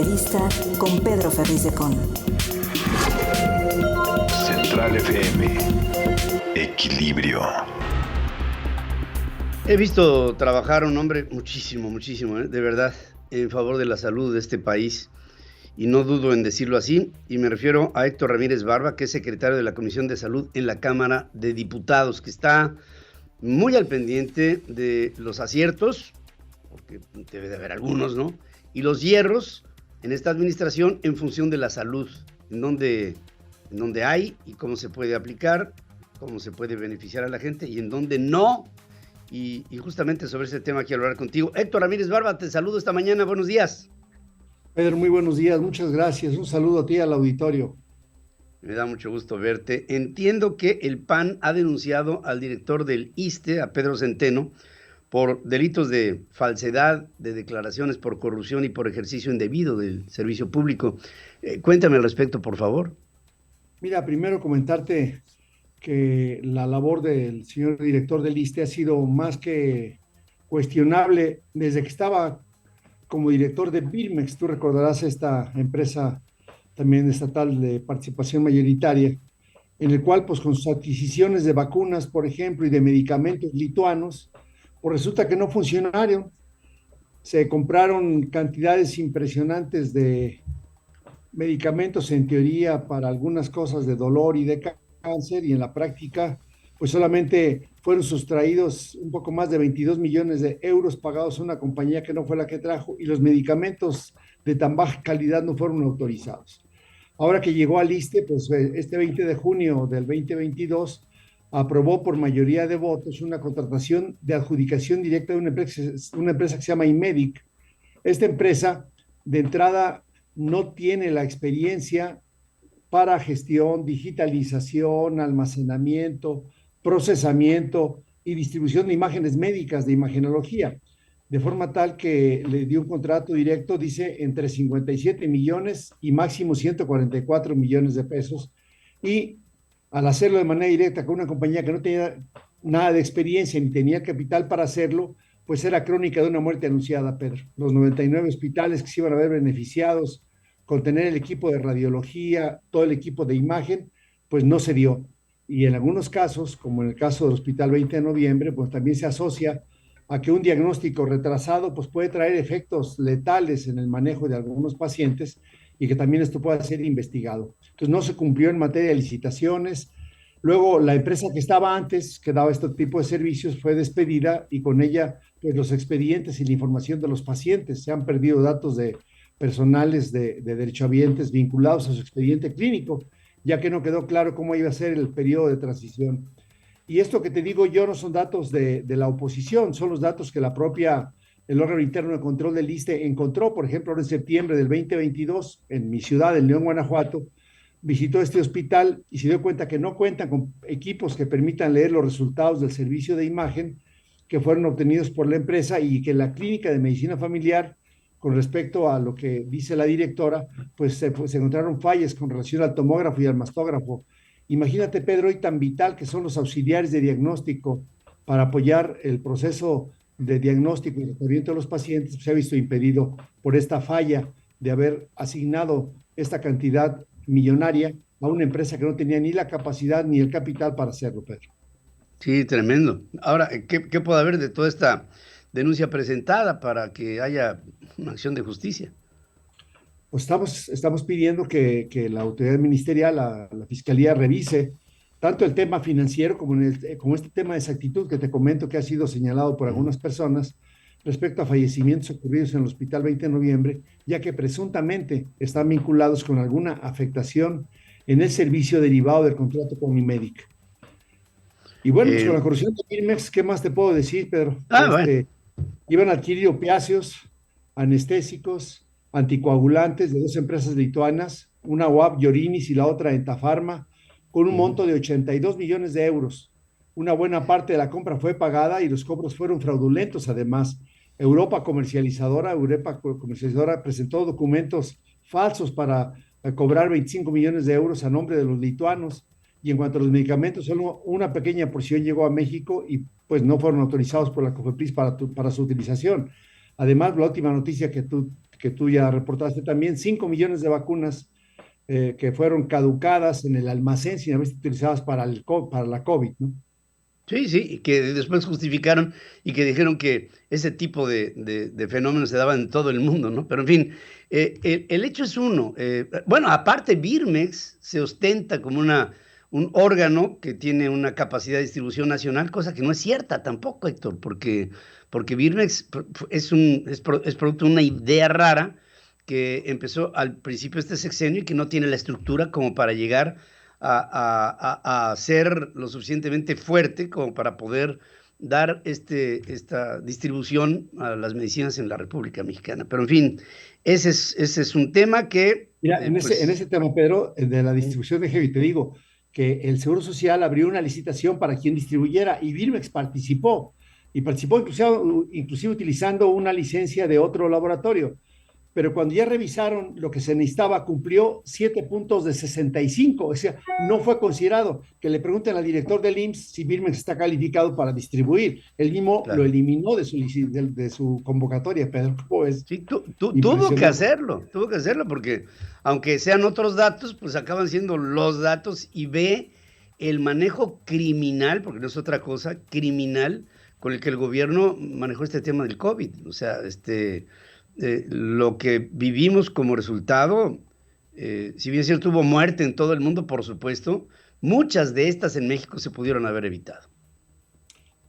entrevista con Pedro Ferriz de Con. Central FM. Equilibrio. He visto trabajar a un hombre muchísimo, de verdad, en favor de la salud de este país. Y no dudo en decirlo así, y me refiero a Héctor Ramírez Barba, que es secretario de la Comisión de Salud en la Cámara de Diputados, que está muy al pendiente de los aciertos, porque debe de haber algunos, ¿no? Y los hierros en esta administración en función de la salud, en donde hay y cómo se puede aplicar, cómo se puede beneficiar a la gente y en donde no. Y justamente sobre ese tema quiero hablar contigo. Héctor Ramírez Barba, te saludo esta mañana, buenos días. Pedro, muy buenos días, muchas gracias. Un saludo a ti y al auditorio. Me da mucho gusto verte. Entiendo que el PAN ha denunciado al director del ISSSTE, a Pedro Centeno, por delitos de falsedad de declaraciones, por corrupción y por ejercicio indebido del servicio público. Cuéntame al respecto, por favor. Mira, primero comentarte que la labor del señor director del ISSSTE ha sido más que cuestionable desde que estaba como director de Birmex. Tú recordarás esta empresa también estatal de participación mayoritaria, en el cual, pues con sus adquisiciones de vacunas, por ejemplo, y de medicamentos lituanos, pues resulta que no funcionaron. Se compraron cantidades impresionantes de medicamentos en teoría para algunas cosas de dolor y de cáncer, y en la práctica pues solamente fueron sustraídos un poco más de 22 millones de euros pagados a una compañía que no fue la que trajo, y los medicamentos de tan baja calidad no fueron autorizados. Ahora que llegó al ISSSTE, pues este 20 de junio del 2022 aprobó por mayoría de votos una contratación de adjudicación directa de una empresa que se llama Imedic. Esta empresa, de entrada, no tiene la experiencia para gestión, digitalización, almacenamiento, procesamiento y distribución de imágenes médicas, de imagenología, de forma tal que le dio un contrato directo, dice, entre 57 millones y máximo 144 millones de pesos, y al hacerlo de manera directa con una compañía que no tenía nada de experiencia ni tenía capital para hacerlo, pues era crónica de una muerte anunciada, Pedro. Los 99 hospitales que se iban a ver beneficiados con tener el equipo de radiología, todo el equipo de imagen, pues no se dio. Y en algunos casos, como en el caso del Hospital 20 de Noviembre, pues también se asocia a que un diagnóstico retrasado pues puede traer efectos letales en el manejo de algunos pacientes, y que también esto pueda ser investigado. Entonces no se cumplió en materia de licitaciones. Luego la empresa que estaba antes, que daba este tipo de servicios, fue despedida, y con ella pues los expedientes y la información de los pacientes. Se han perdido datos de personales de derechohabientes vinculados a su expediente clínico, ya que no quedó claro cómo iba a ser el periodo de transición. Y esto que te digo yo no son datos de la oposición, son los datos que el órgano interno de control del ISSSTE encontró. Por ejemplo, en septiembre del 2022, en mi ciudad, en León, Guanajuato, visitó este hospital y se dio cuenta que no cuentan con equipos que permitan leer los resultados del servicio de imagen que fueron obtenidos por la empresa, y que la clínica de medicina familiar, con respecto a lo que dice la directora, pues se encontraron fallas con relación al tomógrafo y al mastógrafo. Imagínate, Pedro, hoy tan vital que son los auxiliares de diagnóstico para apoyar el proceso de diagnóstico y tratamiento de los pacientes, se ha visto impedido por esta falla de haber asignado esta cantidad millonaria a una empresa que no tenía ni la capacidad ni el capital para hacerlo, Pedro. Sí, tremendo. Ahora, ¿qué puede haber de toda esta denuncia presentada para que haya una acción de justicia? Pues estamos pidiendo que la autoridad ministerial, la Fiscalía, revise tanto el tema financiero como este tema de exactitud que te comento, que ha sido señalado por algunas personas respecto a fallecimientos ocurridos en el Hospital 20 de Noviembre, ya que presuntamente están vinculados con alguna afectación en el servicio derivado del contrato con Imedic. Y bueno, pues con la corrupción de Birmex, ¿qué más te puedo decir, Pedro? Bueno. Iban a adquirir opiáceos, anestésicos, anticoagulantes de dos empresas lituanas, una UAP Llorinis y la otra Entafarma, con un monto de 82 millones de euros. Una buena parte de la compra fue pagada y los cobros fueron fraudulentos. Además, Europa Comercializadora presentó documentos falsos para cobrar 25 millones de euros a nombre de los lituanos. Y en cuanto a los medicamentos, solo una pequeña porción llegó a México y pues no fueron autorizados por la COFEPRIS para su utilización. Además, la última noticia que tú que tú ya reportaste también, 5 millones de vacunas que fueron caducadas en el almacén sin haber sido utilizadas para la COVID, ¿no? Sí, sí, y que después justificaron y que dijeron que ese tipo de fenómenos se daban en todo el mundo, ¿no? Pero en fin, el hecho es uno. Bueno, aparte, Birmex se ostenta como un órgano que tiene una capacidad de distribución nacional, cosa que no es cierta tampoco, Héctor, porque Birmex es producto de una idea rara que empezó al principio de este sexenio y que no tiene la estructura como para llegar a ser lo suficientemente fuerte como para poder dar esta distribución a las medicinas en la República Mexicana. Pero en fin, ese es un tema que, Mira, en ese tema, Pedro, de la distribución de Heavy, te digo que el Seguro Social abrió una licitación para quien distribuyera y Birmex participó, y participó inclusive utilizando una licencia de otro laboratorio. Pero cuando ya revisaron lo que se necesitaba, cumplió 7 puntos de 65, o sea, no fue considerado. Que le pregunten al director del IMSS si Birmex está calificado para distribuir. Él mismo lo claro, eliminó de su convocatoria, Pedro. Pues, sí, impresionante. tuvo que hacerlo, porque aunque sean otros datos, pues acaban siendo los datos y ve el manejo criminal, porque no es otra cosa, criminal, con el que el gobierno manejó este tema del COVID. O sea, lo que vivimos como resultado, si bien es cierto, hubo muerte en todo el mundo, por supuesto, muchas de estas en México se pudieron haber evitado.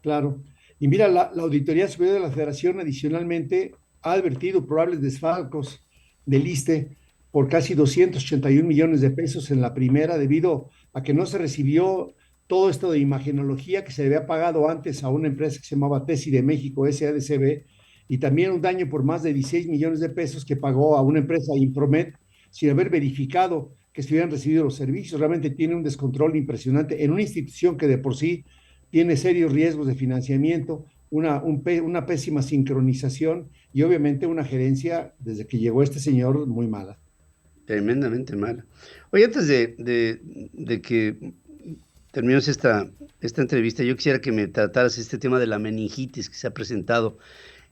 Claro. Y mira, la Auditoría Superior de la Federación adicionalmente ha advertido probables desfalcos del ISSSTE por casi 281 millones de pesos en la primera, debido a que no se recibió todo esto de imagenología que se había pagado antes a una empresa que se llamaba Tesi de México, SADCB, y también un daño por más de 16 millones de pesos que pagó a una empresa Impromet sin haber verificado que se hubieran recibido los servicios. Realmente tiene un descontrol impresionante en una institución que de por sí tiene serios riesgos de financiamiento, una pésima sincronización y obviamente una gerencia, desde que llegó este señor, muy mala. Tremendamente mala. Oye, antes de que terminemos esta entrevista, yo quisiera que me trataras este tema de la meningitis que se ha presentado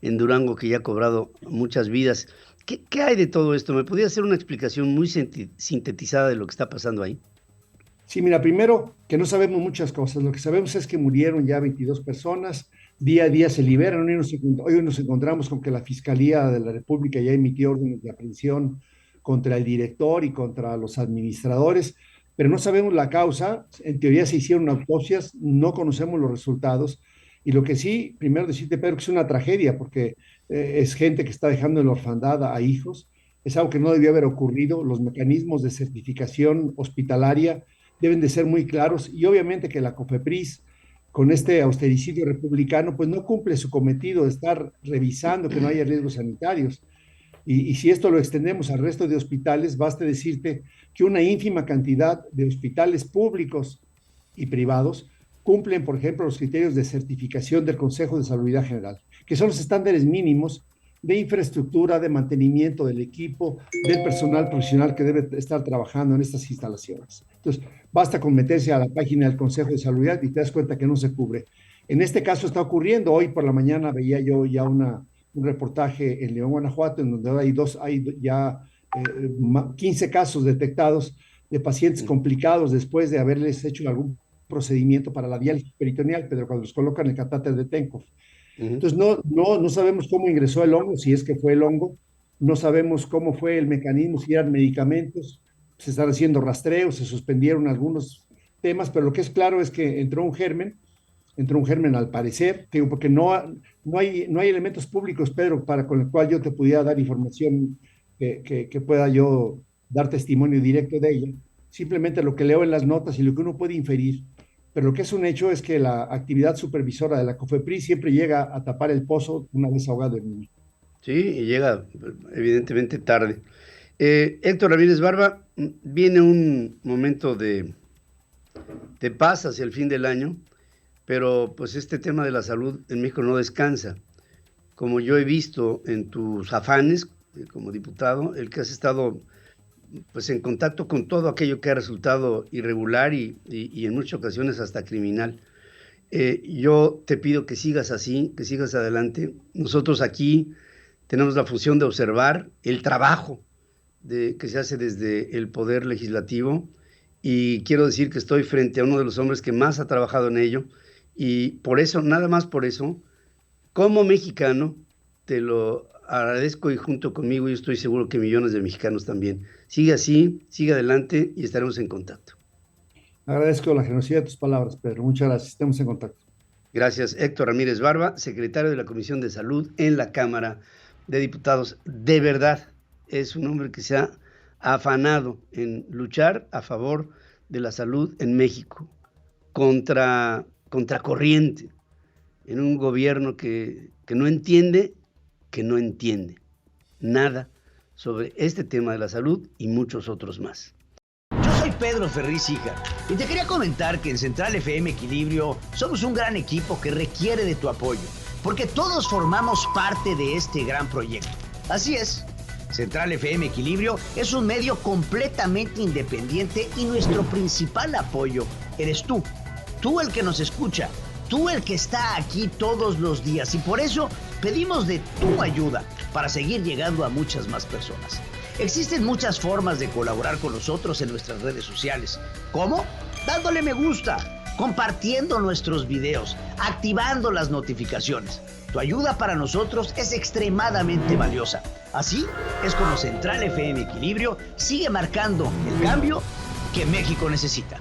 en Durango, que ya ha cobrado muchas vidas. ¿Qué hay de todo esto? ¿Me podría hacer una explicación muy sintetizada de lo que está pasando ahí? Sí, mira, primero que no sabemos muchas cosas. Lo que sabemos es que murieron ya 22 personas. Día a día se liberan. Hoy nos encontramos con que la Fiscalía de la República ya emitió órdenes de aprehensión contra el director y contra los administradores, pero no sabemos la causa. En teoría se hicieron autopsias, no conocemos los resultados. Y lo que sí, primero decirte, Pedro, que es una tragedia, porque es gente que está dejando en la orfandad a hijos. Es algo que no debió haber ocurrido. Los mecanismos de certificación hospitalaria deben de ser muy claros, y obviamente que la COFEPRIS, con este austericidio republicano, pues no cumple su cometido de estar revisando que no haya riesgos sanitarios. Y si esto lo extendemos al resto de hospitales, basta decirte que una ínfima cantidad de hospitales públicos y privados cumplen, por ejemplo, los criterios de certificación del Consejo de Salubridad General, que son los estándares mínimos de infraestructura, de mantenimiento del equipo, del personal profesional que debe estar trabajando en estas instalaciones. Entonces, basta con meterse a la página del Consejo de Salubridad y te das cuenta que no se cubre. En este caso está ocurriendo. Hoy por la mañana veía yo ya un reportaje en León, Guanajuato, en donde hay ya 15 casos detectados de pacientes complicados después de haberles hecho algún procedimiento para la diálisis peritoneal, pero cuando los colocan en el catéter de Tenkov. Entonces, no sabemos cómo ingresó el hongo, si es que fue el hongo, no sabemos cómo fue el mecanismo, si eran medicamentos, se están haciendo rastreos, se suspendieron algunos temas, pero lo que es claro es que entró un germen al parecer, digo, porque no hay elementos públicos, Pedro, con el cual yo te pudiera dar información que pueda yo dar testimonio directo de ella. Simplemente lo que leo en las notas y lo que uno puede inferir. Pero lo que es un hecho es que la actividad supervisora de la COFEPRIS siempre llega a tapar el pozo una vez ahogado el niño. Sí, y llega evidentemente tarde. Héctor Ramírez Barba, viene un momento de paz hacia el fin del año, pero pues este tema de la salud en México no descansa. Como yo he visto en tus afanes como diputado, el que has estado pues en contacto con todo aquello que ha resultado irregular y en muchas ocasiones hasta criminal. Yo te pido que sigas así, que sigas adelante. Nosotros aquí tenemos la función de observar el trabajo que se hace desde el Poder Legislativo, y quiero decir que estoy frente a uno de los hombres que más ha trabajado en ello, y por eso, nada más por eso, como mexicano, te lo agradezco, y junto conmigo yo estoy seguro que millones de mexicanos también. Sigue así, sigue adelante y estaremos en contacto. Agradezco la generosidad de tus palabras, Pedro. Muchas gracias. Estamos en contacto. Gracias, Héctor Ramírez Barba, secretario de la Comisión de Salud en la Cámara de Diputados. De verdad, es un hombre que se ha afanado en luchar a favor de la salud en México, contra corriente, en un gobierno que no entiende nada sobre este tema de la salud y muchos otros más. Yo soy Pedro Ferriz Híjar y te quería comentar que en Central FM Equilibrio somos un gran equipo que requiere de tu apoyo, porque todos formamos parte de este gran proyecto. Así es, Central FM Equilibrio es un medio completamente independiente y nuestro principal apoyo eres tú. Tú el que nos escucha, tú el que está aquí todos los días, y por eso pedimos de tu ayuda para seguir llegando a muchas más personas. Existen muchas formas de colaborar con nosotros en nuestras redes sociales. ¿Cómo? Dándole me gusta, compartiendo nuestros videos, activando las notificaciones. Tu ayuda para nosotros es extremadamente valiosa. Así es como Central FM Equilibrio sigue marcando el cambio que México necesita.